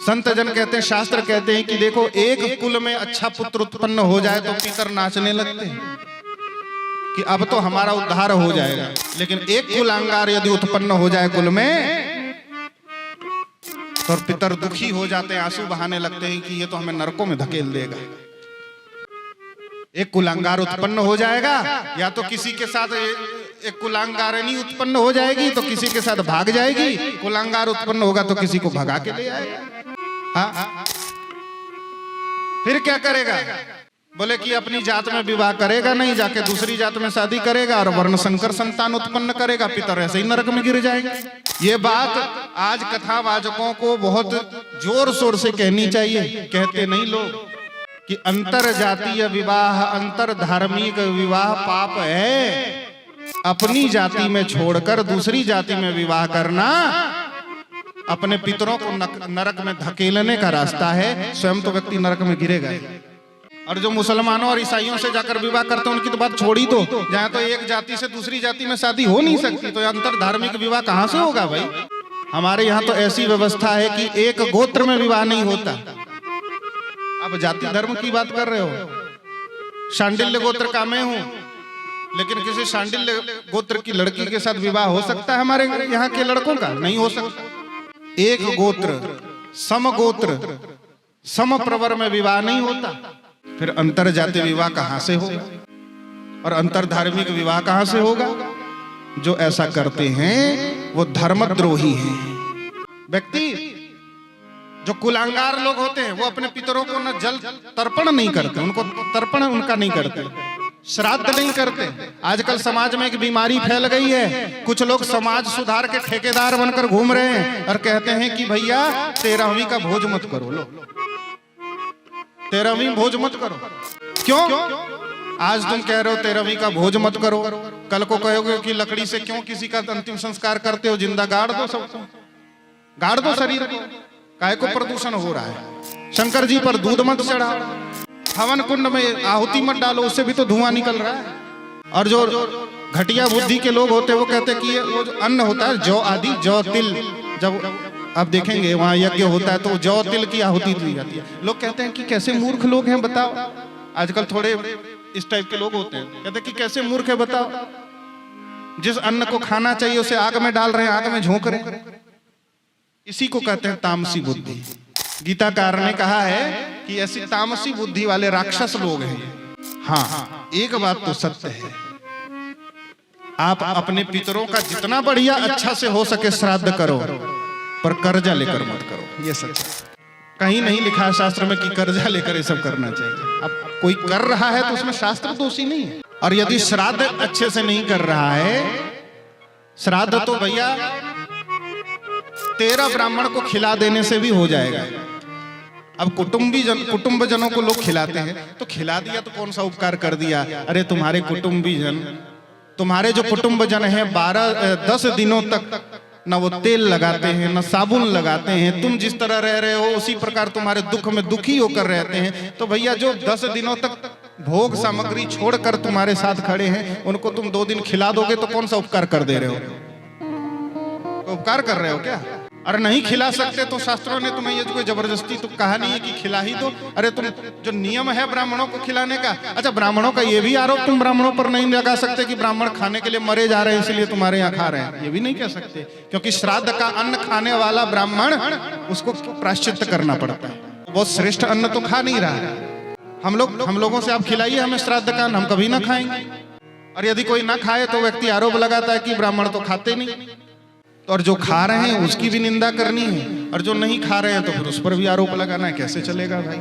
संत जन कहते हैं, शास्त्र कहते हैं कि देखो, एक कुल में अच्छा पुत्र उत्पन्न हो जाए तो पितर नाचने लगते हैं कि अब तो हमारा उद्धार हो जाएगा। लेकिन एक कुलांगार यदि उत्पन्न हो जाए कुल में तो पितर दुखी हो जाते हैं, आंसू बहाने लगते हैं कि ये तो हमें नरकों में धकेल देगा। एक कुलांगार उत्पन्न हो जाएगा, या तो किसी के साथ एक कुलांगारनी उत्पन्न हो जाएगी तो किसी के साथ भाग जाएगी, कुलांगार उत्पन्न होगा तो किसी को भगा के ले आएगा। हाँ, फिर क्या करेगा? बोले कि अपनी जात में विवाह करेगा नहीं, जाके दूसरी जात में शादी करेगा और वर्ण संकर संतान उत्पन्न करेगा, पितर ऐसे ही नरक में गिर जाएंगे। ये बात आज कथावाचकों को बहुत जोर शोर से कहनी चाहिए। कहते नहीं लोग कि अंतर जातीय विवाह, अंतर धार्मिक विवाह पाप है। अपनी जाति में छोड़कर दूसरी जाति में विवाह करना अपने पितरों को नरक में धकेलने का रास्ता है। स्वयं तो व्यक्ति नरक में गिरेगा। और जो मुसलमानों और ईसाइयों से जाकर विवाह करते हैं उनकी तो बात छोड़ी दो। जहाँ तो एक जाति से दूसरी जाति में शादी हो नहीं सकती, तो अंतर धार्मिक विवाह कहाँ से होगा भाई? हमारे यहाँ तो ऐसी व्यवस्था है कि एक गोत्र में विवाह नहीं होता। अब जाति धर्म की बात कर रहे हो। शांडिल्य गोत्र का मैं हूँ, लेकिन किसी शांडिल्य गोत्र की लड़की के साथ विवाह हो सकता है हमारे यहाँ के लड़कों का? नहीं हो सकता। एक गोत्र, समगोत्र, समप्रवर में विवाह नहीं होता। फिर अंतर जातीय विवाह कहां से होगा? और अंतर धार्मिक विवाह कहां से होगा? जो ऐसा करते हैं वो धर्मद्रोही हैं। व्यक्ति जो कुलांगार लोग होते हैं वो अपने पितरों को न जल तर्पण नहीं करते, उनको तर्पण उनका नहीं करते, श्राद्ध नहीं करते। आजकल समाज में एक बीमारी फैल गई है। कुछ लोग समाज सुधार के ठेकेदार बनकर घूम रहे हैं और कहते हैं कि भैया 13वीं का भोज मत करो। लो, 13वीं भोज मत करो। क्यों? आज तुम कह रहे हो 13वीं का भोज मत करो, कल को कहोगे कि लकड़ी से क्यों किसी का अंतिम संस्कार करते हो? जिंदा गाड़ दो, सबको गाड़ दो शरीर को। काहे को प्रदूषण हो रहा है? शंकर जी पर दूध मत चढ़ाओ, हवन कुंड में आहुति मत डालो, उससे भी तो धुआं निकल रहा है। और जो घटिया बुद्धि के लोग होते हैं वो कहते हैं कि वो जो अन्न होता है जौ आदि, जौ तिल, जब आप देखेंगे वहां यज्ञ होता है तो जौ तिल की आहुति दी जाती है। लोग कहते हैं कि कैसे मूर्ख लोग हैं बताओ। आजकल थोड़े इस टाइप के लोग होते हैं, कहते हैं कि कैसे मूर्ख है बताओ। जिस अन्न को खाना चाहिए उसे आग में डाल रहे हैं, आग में झोंक रहे हैं। इसी को कहते हैं तामसी बुद्धि। गीताकार ने कहा है कि ऐसी तामसी बुद्धि वाले राक्षस लोग हैं। हाँ, एक बात तो सत्य है, आप अपने पितरों का जितना बढ़िया अच्छा से हो सके श्राद्ध करो, पर कर्जा लेकर मत करो। ये सच है। कहीं नहीं लिखा है शास्त्र में कि कर्जा लेकर ये सब करना चाहिए। अब कोई कर रहा है तो उसमें शास्त्र दोषी नहीं है। और यदि श्राद्ध अच्छे से नहीं कर रहा है, श्राद्ध तो भैया 13 ब्राह्मण को खिला देने से भी हो जाएगा। अब कुटुंब जनों को लोग खिलाते हैं, तो खिला दिया तो कौन सा उपकार कर दिया? अरे तुम्हारे कुटुंबी जन, तुम्हारे जो कुटुंब जन है 10 दिनों तक न वो तेल लगाते हैं न साबुन लगाते हैं। तुम जिस तरह रह रहे हो उसी प्रकार तुम्हारे दुख में दुखी होकर रहते हैं। तो भैया जो 10 दिनों तक भोग सामग्री छोड़कर तुम्हारे साथ खड़े हैं, उनको तुम 2 दिन खिला दोगे तो कौन सा उपकार कर दे रहे हो? उपकार कर रहे हो क्या? अरे नहीं खिला सकते तो शास्त्रों ने तुम्हें ये कोई जबरदस्ती तो कहा नहीं है कि खिला ही दो। अरे तुम जो नियम है ब्राह्मणों को खिलाने का, अच्छा ब्राह्मणों का ये भी आरोप तुम ब्राह्मणों पर नहीं लगा सकते कि ब्राह्मण खाने के लिए मरे जा रहे हैं इसलिए तुम्हारे यहाँ खा रहे हैं। ये भी नहीं कह सकते, क्योंकि श्राद्ध का अन्न खाने वाला ब्राह्मण उसको प्रायश्चित्त करना पड़ता है। वो श्रेष्ठ अन्न तो खा नहीं रहा है। हम लोगों से आप खिलाइए हमें श्राद्ध का अन्न, हम कभी ना खाएंगे। और यदि कोई ना खाए तो व्यक्ति आरोप लगाता है कि ब्राह्मण तो खाते नहीं। और जो खा रहे हैं उसकी भी निंदा करनी है, और जो नहीं खा रहे हैं तो फिर उस पर भी आरोप लगाना है। कैसे चलेगा भाई?